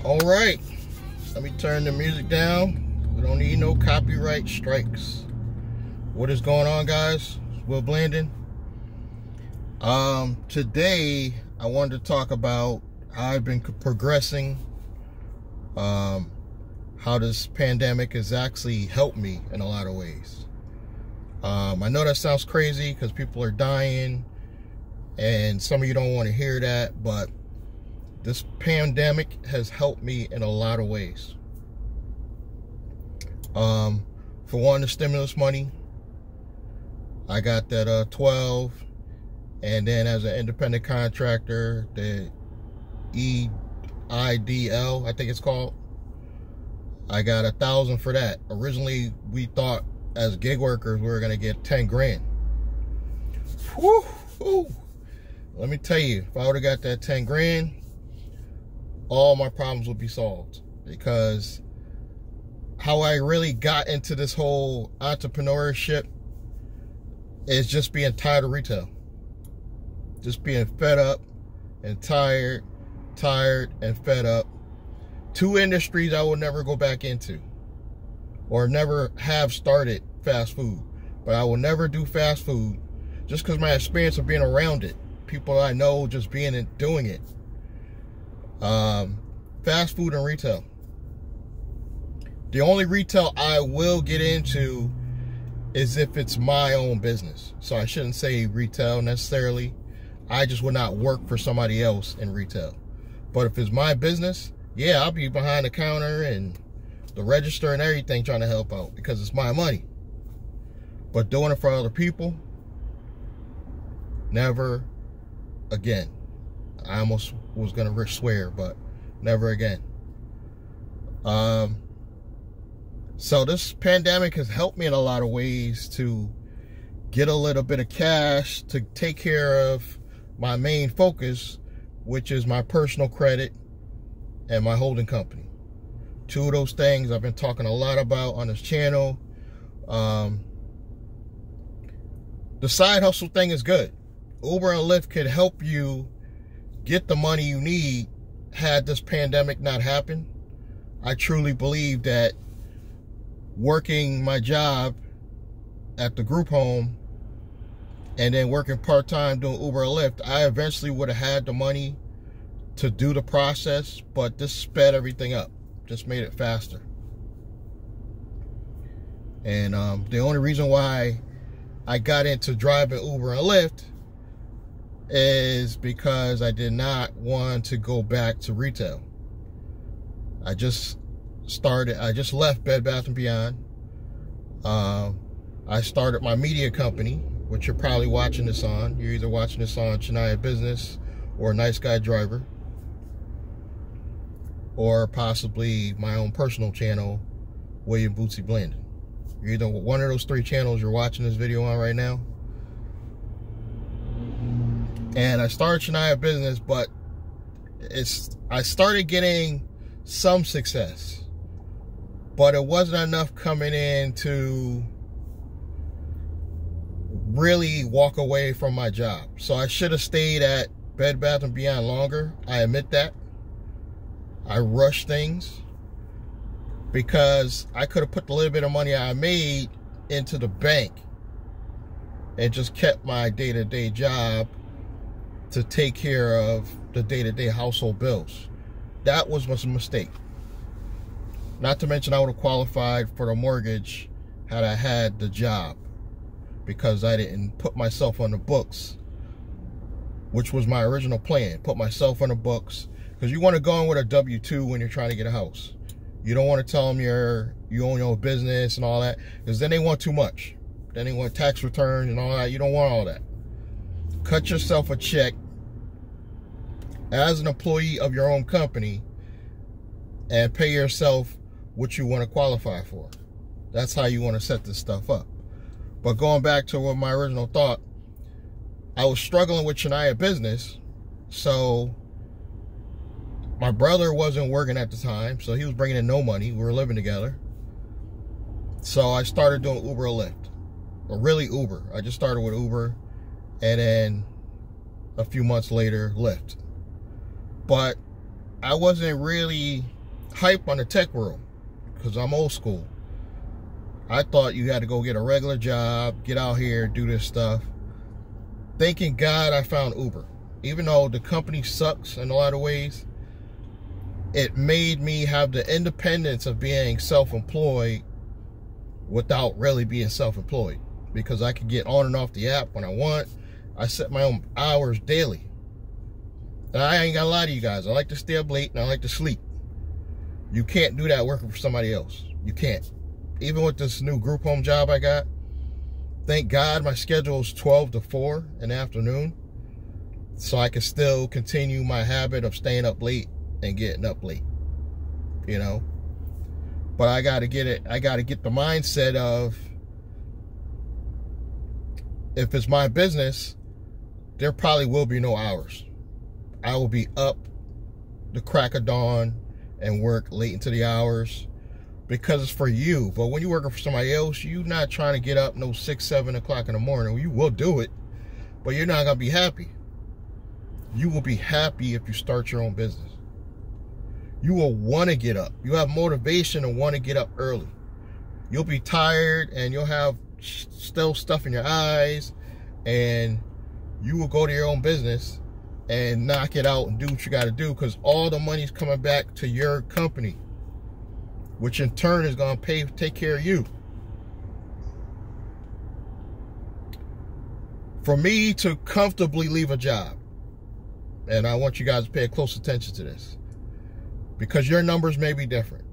All right, let me turn the music down. We don't need no copyright strikes. What is going on, guys? Will Blandon. Today I wanted to talk about how I've been progressing, how this pandemic has actually helped me in a lot of ways. I know that sounds crazy because people are dying and some of you don't want to hear that, but this pandemic has helped me in a lot of ways. For one, the stimulus money, I got that 12, and then as an independent contractor, the EIDL, I think it's called, I got 1,000 for that. Originally, we thought as gig workers we were gonna get 10 grand. Whew, whew. Let me tell you, if I would have got that 10 grand, all my problems would be solved. Because how I really got into this whole entrepreneurship is just being tired of retail. Just being fed up and tired and fed up. Two industries I will never go back into, or never have started fast food. But I will never do fast food just because my experience of being around it. People I know just being and doing it. Fast food and retail. The only retail I will get into is if it's my own business. So I shouldn't say retail necessarily. I just would not work for somebody else in retail. But if it's my business, yeah, I'll be behind the counter and the register and everything trying to help out because it's my money. But doing it for other people, never again. I almost was gonna swear, but never again. So this pandemic has helped me in a lot of ways to get a little bit of cash to take care of my main focus, which is my personal credit and my holding company. Two of those things I've been talking a lot about on this channel. The side hustle thing is good. Uber and Lyft could help you get the money you need had this pandemic not happened. I truly believe that working my job at the group home and then working part-time doing Uber or Lyft, I eventually would have had the money to do the process, but this sped everything up, just made it faster. And the only reason why I got into driving Uber and Lyft is because I did not want to go back to retail. I just left Bed Bath & Beyond. I started my media company, which you're probably watching this on. You're either watching this on Shania Business or Nice Guy Driver, or possibly my own personal channel, William Bootsy Blandon. You're either one of those three channels you're watching this video on right now. And I started Shania Business, but I started getting some success, but it wasn't enough coming in to really walk away from my job. So I should have stayed at Bed Bath & Beyond longer. I admit that. I rushed things because I could have put the little bit of money I made into the bank and just kept my day-to-day job to take care of the day-to-day household bills. That was a mistake. Not to mention I would have qualified for the mortgage had I had the job, because I didn't put myself on the books, which was my original plan. Put myself on the books, because you want to go in with a W-2 when you're trying to get a house. You don't want to tell them you own your business and all that, because then they want too much. Then they want tax returns and all that. You don't want all that. Cut yourself a check as an employee of your own company and pay yourself what you want to qualify for. That's how you want to set this stuff up. But going back to what my original thought, I was struggling with Shania Business. So my brother wasn't working at the time, so he was bringing in no money. We were living together. So I started doing Uber or Lyft. Or really Uber. I just started with Uber, and then a few months later, Lyft. But I wasn't really hype on the tech world because I'm old school. I thought you had to go get a regular job, get out here, do this stuff. Thanking God I found Uber. Even though the company sucks in a lot of ways, it made me have the independence of being self-employed without really being self-employed, because I could get on and off the app when I want. I set my own hours daily. And I ain't gonna lie to you guys, I like to stay up late and I like to sleep. You can't do that working for somebody else. You can't. Even with this new group home job I got, thank God my schedule is 12 to 4 in the afternoon, so I can still continue my habit of staying up late and getting up late, you know. But I gotta get the mindset of, if it's my business, there probably will be no hours. I will be up the crack of dawn and work late into the hours because it's for you. But when you're working for somebody else, you're not trying to get up no 6, 7 o'clock in the morning. You will do it, but you're not gonna be happy. You will be happy if you start your own business. You will want to get up. You have motivation to want to get up early. You'll be tired and you'll have still stuff in your eyes, and you will go to your own business and knock it out and do what you got to do, because all the money's coming back to your company, which in turn is going to take care of you. For me to comfortably leave a job, and I want you guys to pay close attention to this, because your numbers may be different,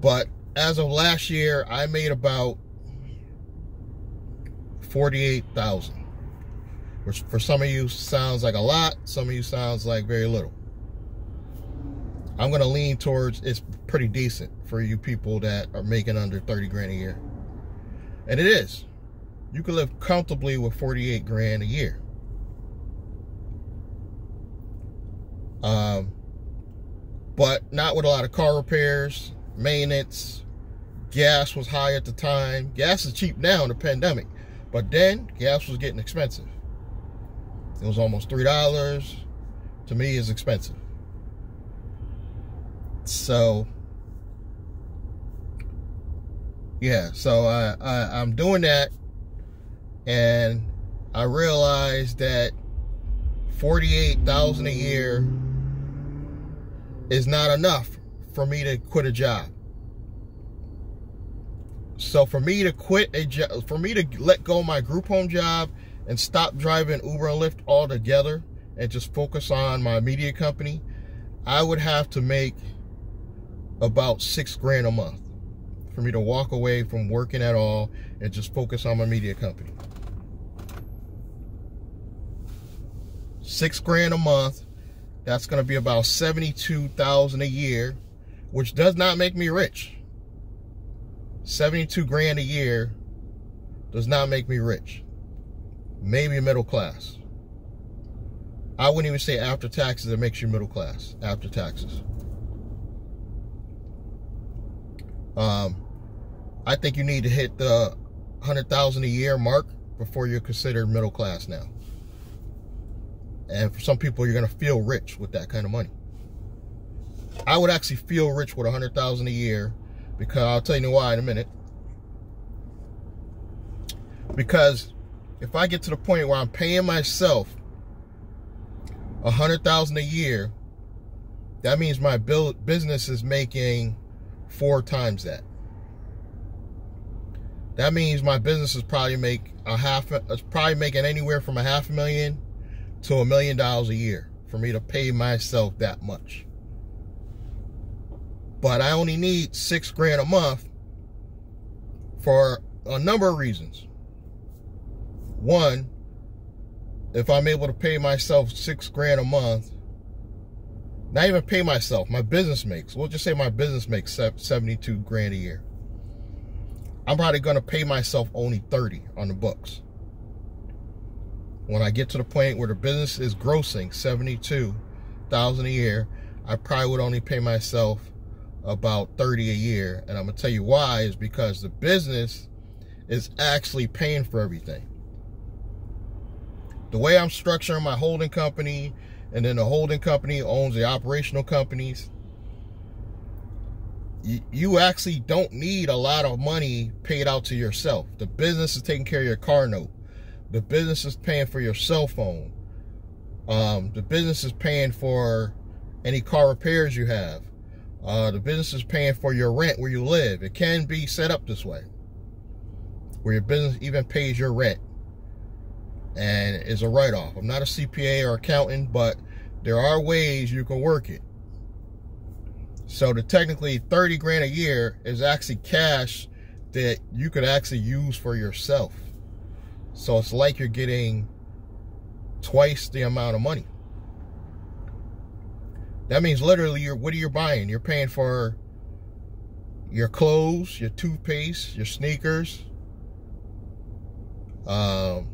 but as of last year, I made about $48,000, which for some of you sounds like a lot, some of you sounds like very little. I'm going to lean towards it's pretty decent for you people that are making under 30 grand a year. And it is. You can live comfortably with 48 grand a year. But not with a lot of car repairs, maintenance. Gas was high at the time. Gas is cheap now in the pandemic, but then gas was getting expensive. It was almost $3. To me, it's expensive. So yeah, so I'm doing that, and I realized that $48,000 a year is not enough for me to quit a job. So for me to quit a job, for me to let go of my group home job and stop driving Uber and Lyft altogether and just focus on my media company, I would have to make about $6 grand a month for me to walk away from working at all and just focus on my media company. $6 grand a month. That's going to be about $72,000 a year, which does not make me rich. 72 grand a year does not make me rich. Maybe middle class. I wouldn't even say after taxes it makes you middle class. After taxes. I think you need to hit the 100,000 a year mark before you're considered middle class now. And for some people, you're going to feel rich with that kind of money. I would actually feel rich with 100,000 a year, because I'll tell you why in a minute. Because if I get to the point where I'm paying myself 100,000 a year, that means my business is making 4 times that. That means my business is probably making anywhere from $500,000 to $1 million a year for me to pay myself that much. But I only need $6 grand a month for a number of reasons. One, if I'm able to pay myself $6 grand a month, not even pay myself, my business makes, we'll just say my business makes 72 grand a year. I'm probably going to pay myself only 30 on the books. When I get to the point where the business is grossing 72,000 a year, I probably would only pay myself about 30 a year. And I'm going to tell you why, is because the business is actually paying for everything. The way I'm structuring my holding company and then the holding company owns the operational companies. You actually don't need a lot of money paid out to yourself. The business is taking care of your car note. The business is paying for your cell phone. The business is paying for any car repairs you have. The business is paying for your rent where you live. It can be set up this way, where your business even pays your rent and is a write-off. I'm not a CPA or accountant, but there are ways you can work it. So the technically 30 grand a year is actually cash that you could actually use for yourself. So it's like you're getting twice the amount of money. That means literally, what are you buying? You're paying for your clothes, your toothpaste, your sneakers, and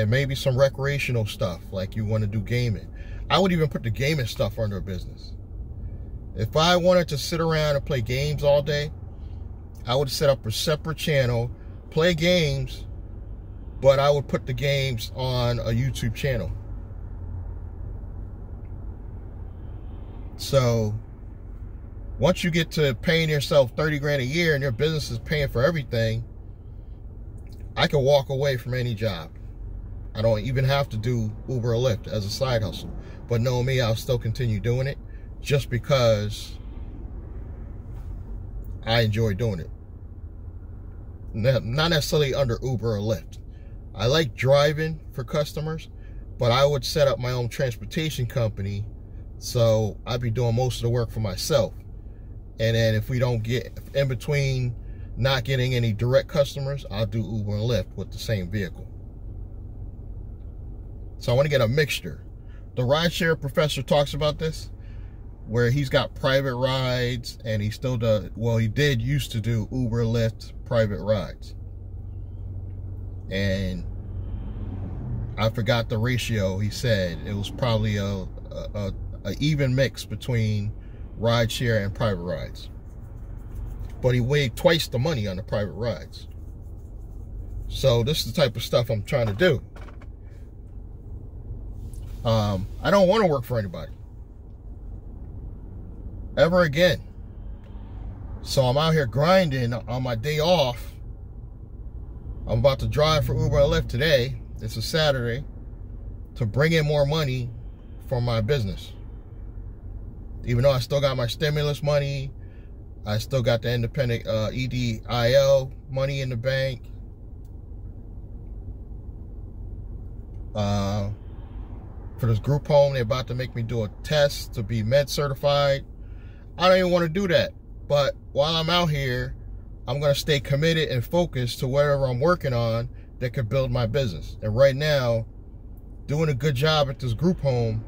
maybe some recreational stuff, like you want to do gaming. I would even put the gaming stuff under a business. If I wanted to sit around and play games all day, I would set up a separate channel, play games, but I would put the games on a YouTube channel. So once you get to paying yourself 30 grand a year and your business is paying for everything, I can walk away from any job. I don't even have to do Uber or Lyft as a side hustle. But knowing me, I'll still continue doing it just because I enjoy doing it. Not necessarily under Uber or Lyft. I like driving for customers, but I would set up my own transportation company, so I'd be doing most of the work for myself. And then if we don't get in between not getting any direct customers, I'll do Uber and Lyft with the same vehicle. So I want to get a mixture. The rideshare professor talks about this, where he's got private rides, and he still does, well, he did used to do Uber, Lyft, private rides. And I forgot the ratio he said. It was probably a even mix between rideshare and private rides. But he weighed twice the money on the private rides. So this is the type of stuff I'm trying to do. I don't want to work for anybody ever again. So I'm out here grinding on my day off. I'm about to drive for Uber and Lyft today. It's a Saturday, to bring in more money for my business. Even though I still got my stimulus money, I still got the independent EDIL money in the bank. For this group home, they're about to make me do a test to be med certified. I don't even want to do that. But while I'm out here, I'm going to stay committed and focused to whatever I'm working on that could build my business. And right now, doing a good job at this group home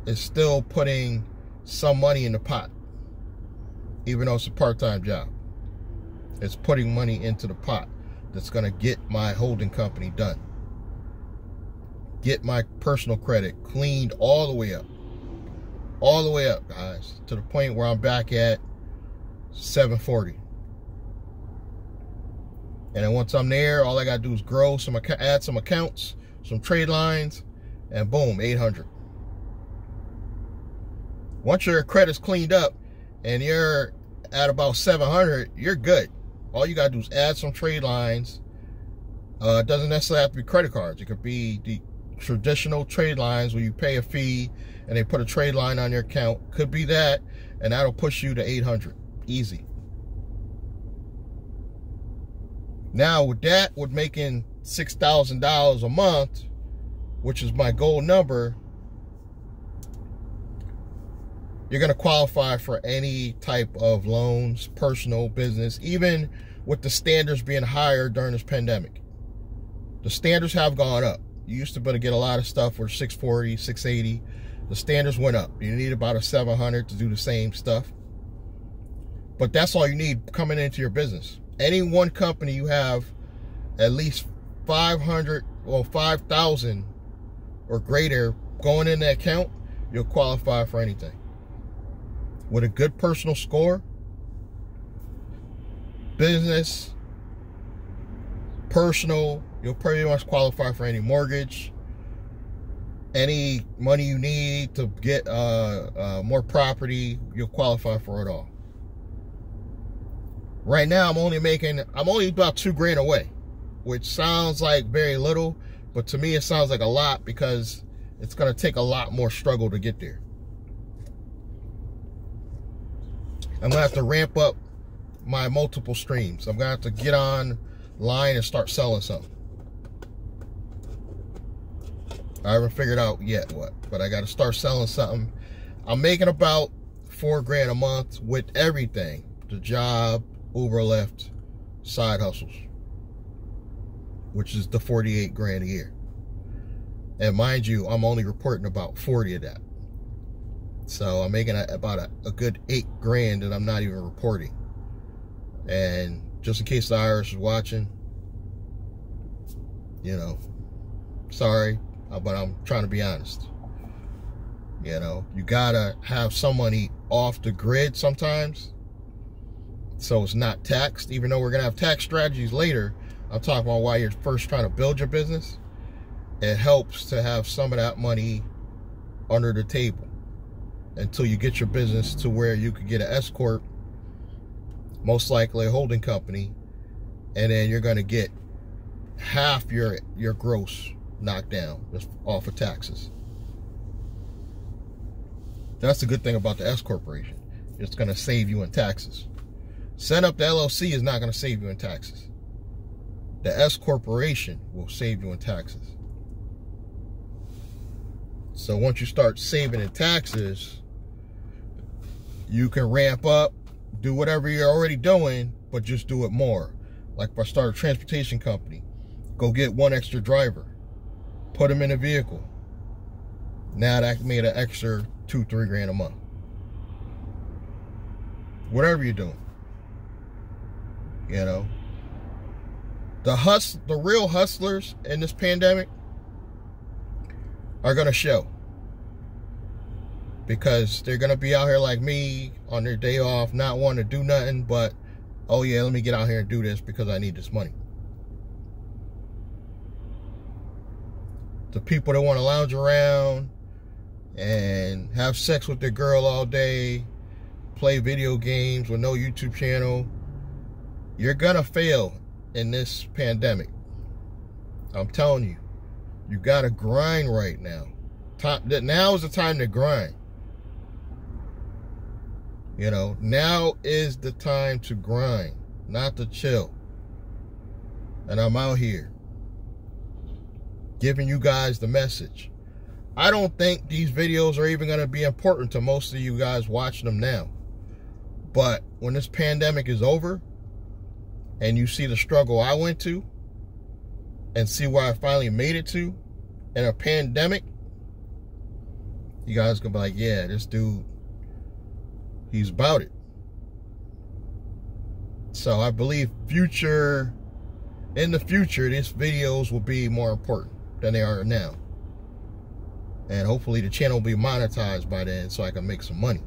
is still putting some money in the pot, even though it's a part-time job. It's putting money into the pot that's going to get my holding company done. Get my personal credit cleaned all the way up. All the way up, guys, to the point where I'm back at 740. And then once I'm there, all I got to do is grow some, add some accounts, some trade lines, and boom, 800. Once your credit's cleaned up and you're at about 700, you're good. All you got to do is add some trade lines. It doesn't necessarily have to be credit cards. It could be the traditional trade lines where you pay a fee and they put a trade line on your account. Could be that, and that'll push you to 800. Easy. Now with that, with making $6,000 a month, which is my goal number, you're going to qualify for any type of loans, personal, business, even with the standards being higher during this pandemic. The standards have gone up. You used to be able to get a lot of stuff for 640, 680. The standards went up. You need about a 700 to do the same stuff. But that's all you need coming into your business. Any one company you have at least 500 or 5,000 or greater going in the account, you'll qualify for anything. With a good personal score, business, personal, you'll pretty much qualify for any mortgage, any money you need to get more property, you'll qualify for it all. Right now, I'm only about $2,000 away, which sounds like very little, but to me it sounds like a lot because it's going to take a lot more struggle to get there. I'm going to have to ramp up my multiple streams. I'm going to have to get online and start selling something. I haven't figured out yet what, but I got to start selling something. I'm making about $4,000 a month with everything. The job, Uber, Lyft, side hustles, which is the $48,000 a year. And mind you, I'm only reporting about 40 of that. So I'm making about a good $8,000 that I'm not even reporting. And just in case the IRS is watching, you know, sorry, but I'm trying to be honest. You know, you gotta have some money off the grid sometimes, so it's not taxed. Even though we're gonna have tax strategies later, I'm talking about while you're first trying to build your business, it helps to have some of that money under the table until you get your business to where you could get an S corp, most likely a holding company, and then you're gonna get half your gross knocked down just off of taxes. That's the good thing about the S corporation. It's going to save you in taxes. Set up the LLC is not going to save you in taxes. The S corporation will save you in taxes. So once you start saving in taxes, you can ramp up, do whatever you're already doing, but just do it more. Like if I start a transportation company, go get one extra driver, put them in a vehicle. Now that made an extra $2-3 a month. Whatever you're doing, you know. The real hustlers in this pandemic are gonna show, because they're gonna be out here like me on their day off, not wanting to do nothing but, oh yeah, let me get out here and do this because I need this money. The people that want to lounge around and have sex with their girl all day, play video games with no YouTube channel, you're gonna fail in this pandemic. I'm telling you, you gotta grind right now. Now is the time to grind. You know, now is the time to grind, not to chill. And I'm out here giving you guys the message. I don't think these videos are even going to be important to most of you guys watching them now. But when this pandemic is over and you see the struggle I went to and see where I finally made it to in a pandemic, you guys gonna be like, yeah, this dude, he's about it. So I believe in the future, these videos will be more important than they are now. And hopefully the channel will be monetized by then so I can make some money.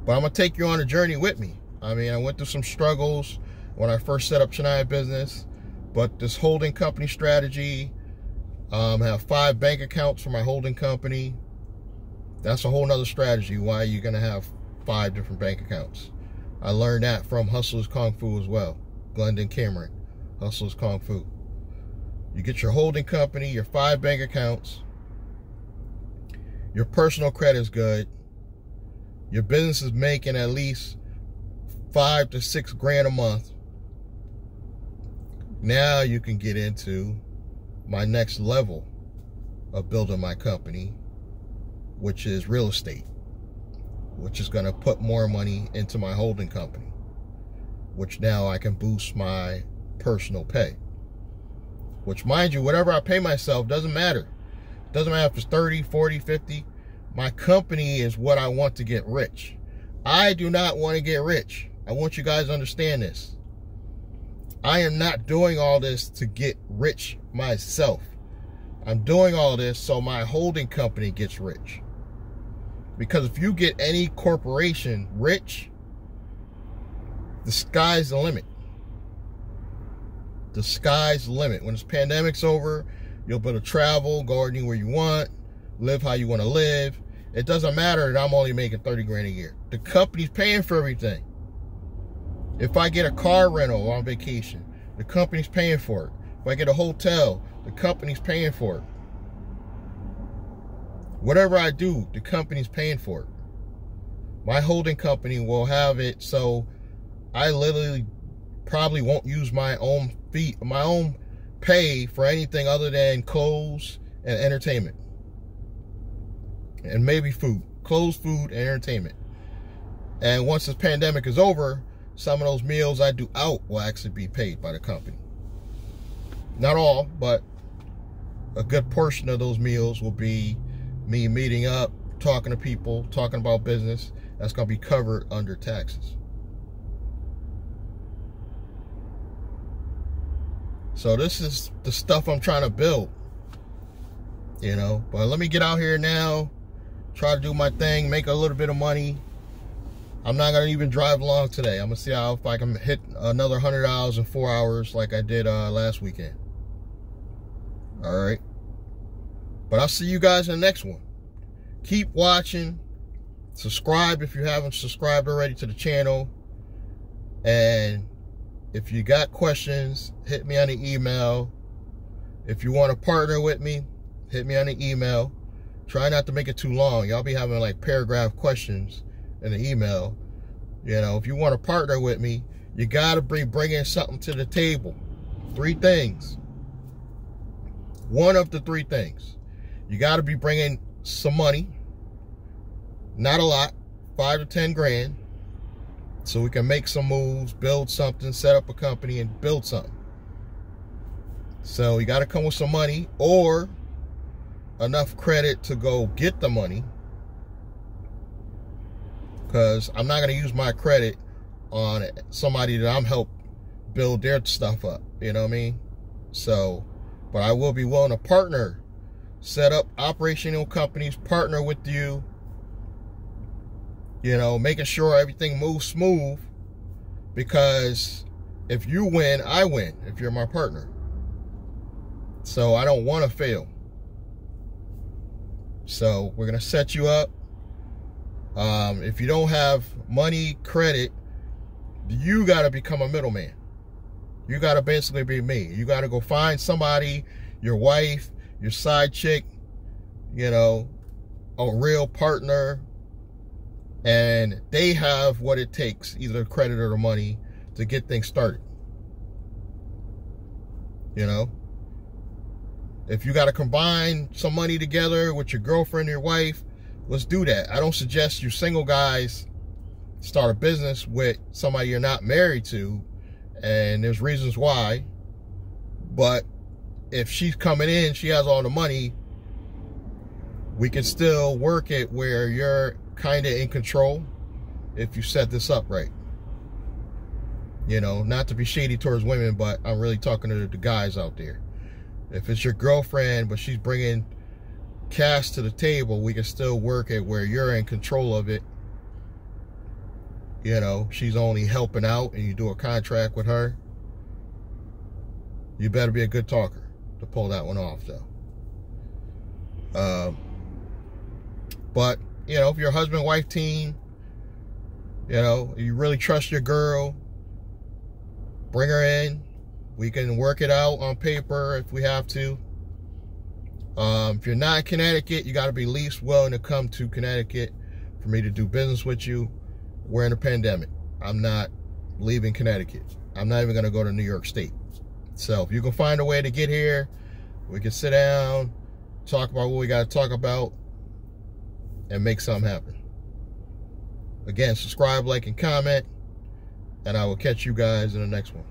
But I'm going to take you on a journey with me. I mean, I went through some struggles when I first set up Chennai Business. But this holding company strategy, I have 5 bank accounts for my holding company. That's a whole nother strategy, why you're going to have 5 different bank accounts. I learned that from Hustlers Kung Fu as well. Glendon Cameron, Hustlers Kung Fu. You get your holding company, your 5 bank accounts. Your personal credit is good. Your business is making at least $5 to $6,000 a month. Now you can get into my next level of building my company, which is real estate, which is going to put more money into my holding company, which now I can boost my personal pay. Which, mind you, whatever I pay myself doesn't matter. It doesn't matter if it's 30, 40, 50. My company is what I want to get rich. I do not want to get rich. I want you guys to understand this. I am not doing all this to get rich myself. I'm doing all this so my holding company gets rich. Because if you get any corporation rich, the sky's the limit. The sky's the limit. When this pandemic's over, You'll be able to travel, go anywhere you want, live how you want to live. It doesn't matter that I'm only making 30 grand a year. The company's paying for everything. If I get a car rental on vacation, the company's paying for it. If I get a hotel, the company's paying for it. Whatever I do, the company's paying for it. My holding company will have it, so I literally probably won't use my own pay for anything other than clothes and entertainment. And maybe food. Clothes, food, and entertainment. And once this pandemic is over, some of those meals I do out will actually be paid by the company. Not all, but a good portion of those meals will be me meeting up, talking to people, talking about business. That's going to be covered under taxes. So this is the stuff I'm trying to build, you know. But let me get out here now, try to do my thing, make a little bit of money. I'm not going to even drive long today. I'm going to see if I can hit another $100 in 4 hours like I did last weekend. All right. But I'll see you guys in the next one. Keep watching. Subscribe if you haven't subscribed already to the channel. And if you got questions, hit me on the email. If you want to partner with me, hit me on the email. Try not to make it too long. Y'all be having like paragraph questions in the email. You know, if you want to partner with me, you got to be bringing something to the table. 3 things. One of the 3 things. You got to be bringing some money. Not a lot. 5 to 10 grand. So we can make some moves, build something, set up a company, and build something. So you got to come with some money or enough credit to go get the money. Because I'm not going to use my credit on somebody that I'm help build their stuff up. You know what I mean? So, but I will be willing to partner, set up operational companies, partner with you. You know, making sure everything moves smooth, because if you win, I win if you're my partner. So I don't want to fail. So we're going to set you up. If you don't have money, credit, you got to become a middleman. You got to basically be me. You got to go find somebody, your wife, your side chick, you know, a real partner. And they have what it takes, either credit or the money, to get things started. You know? If you got to combine some money together with your girlfriend or your wife, let's do that. I don't suggest you single guys start a business with somebody you're not married to. And there's reasons why. But if she's coming in, she has all the money, we can still work it where you're kind of in control if you set this up right. You know, not to be shady towards women, but I'm really talking to the guys out there. If it's your girlfriend, but she's bringing cash to the table, we can still work it where you're in control of it. You know, she's only helping out and you do a contract with her. You better be a good talker to pull that one off, though. But you know, if you're a husband-wife team, you know, you really trust your girl, bring her in. We can work it out on paper if we have to. If you're not in Connecticut, you got to be at least willing to come to Connecticut for me to do business with you. We're in a pandemic. I'm not leaving Connecticut. I'm not even going to go to New York State. So if you can find a way to get here, we can sit down, talk about what we got to talk about, and make something happen. Again, subscribe, like, and comment, and I will catch you guys in the next one.